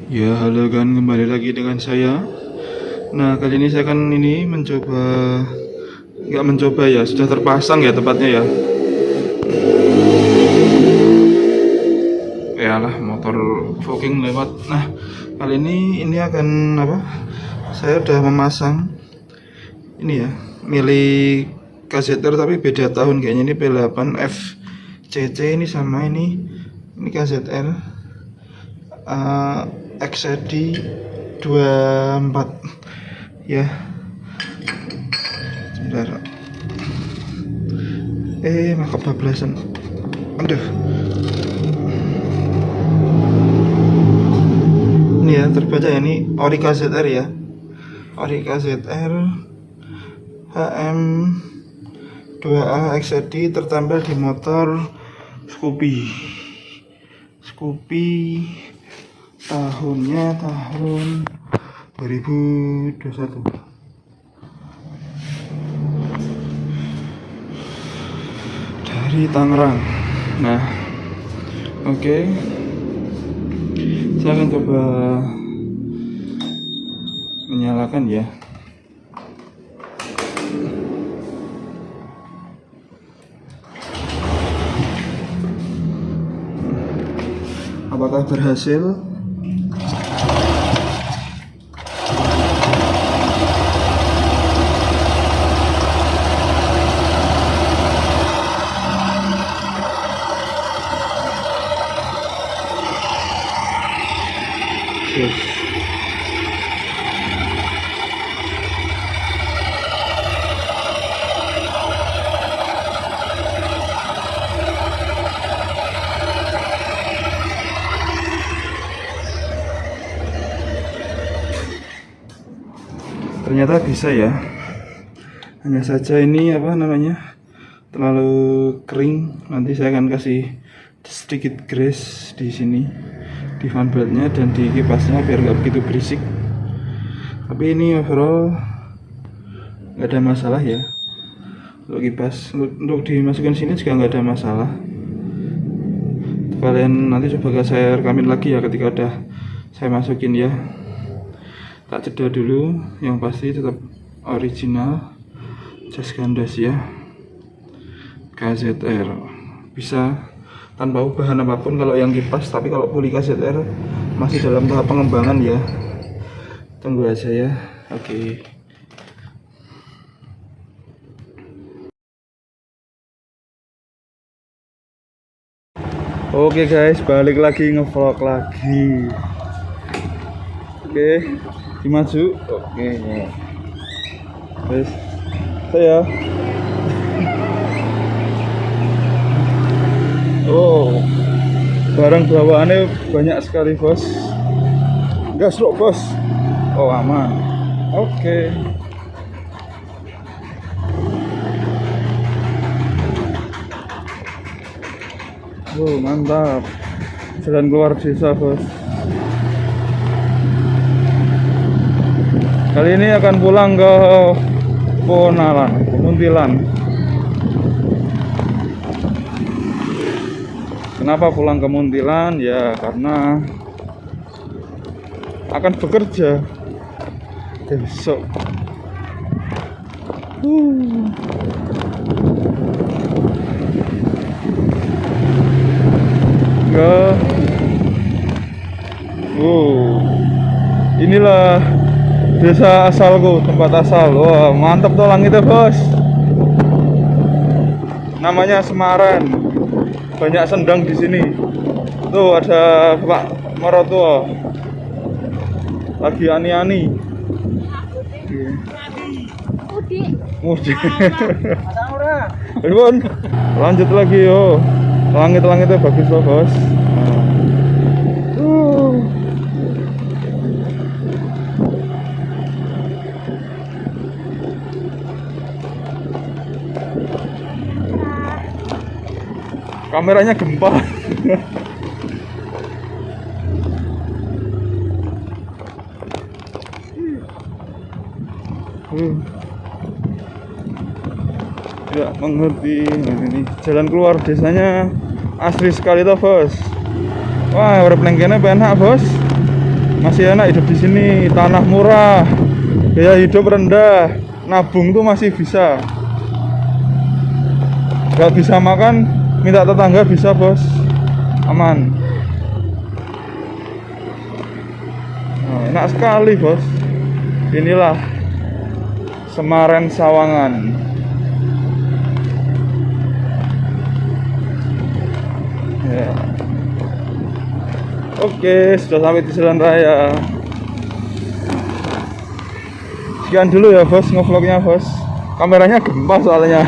Ya, halo kan, kembali lagi dengan saya. Nah, kali ini saya akan mencoba, nggak mencoba ya, sudah terpasang ya tepatnya ya. Ya lah, motor fogging lewat. Nah, kali ini akan apa? Saya udah memasang ini ya, milik KZR tapi beda tahun kayaknya, ini P8 FCC ini sama ini KZR XED 24 ya. Sebentar. Maka bablasan. Aduh. Ini ya terbaca ya, ini ori KZR ya. Ori KZR HM 2A XED tertampil di motor Scoopy tahun 2021 dari Tangerang. Nah, oke. Saya akan coba menyalakan ya. Apakah berhasil? Yes. Ternyata bisa ya. Hanya saja ini terlalu kering. Nanti saya akan kasih sedikit grease di sini, di fan beltnya dan di kipasnya biar nggak begitu berisik. Tapi ini overall nggak ada masalah ya. Untuk kipas, untuk dimasukkan sini juga nggak ada masalah. Kalian nanti coba saya rekamin lagi ya ketika udah saya masukin ya. Tak jeda dulu, yang pasti tetap original jas kandas ya, KZR. Bisa tanpa bahan apapun kalau yang kipas, tapi kalau puli KZR masih dalam tahap pengembangan ya. Tunggu aja ya. Oke. Oke guys, balik lagi ngevlog lagi. Oke, dimaju. Oke. Guys, saya. Oh, barang bawaannya banyak sekali bos. Gas loh bos. Oh aman. Oke. Oh mantap. Jalan keluar desa bos. Kali ini akan pulang ke Muntilan. Kenapa pulang ke Muntilan? Ya karena akan bekerja besok. Inilah desa asalku, tempat asal. Wah, mantap tuh langitnya, bos. Namanya Semarang. Banyak sendang di sini. Tuh ada Pak Marotua. Lagi ani-ani. Mudik. Lanjut lagi yo. Langit-langitnya bagus loh, bos. Kameranya gempa. Tidak mengerti. Nah, ini jalan keluar desanya asri sekali toh bos. Wah, urip neng kene penak bos. Masih enak hidup di sini, tanah murah, biaya hidup rendah, nabung tuh masih bisa. Gak bisa makan, minta tetangga bisa bos, aman. Nah, enak sekali bos. Inilah Semaren Sawangan. Ya. Oke, sudah sampai di jalan raya. Sekian dulu ya bos, ngevlognya bos. Kameranya gempa soalnya.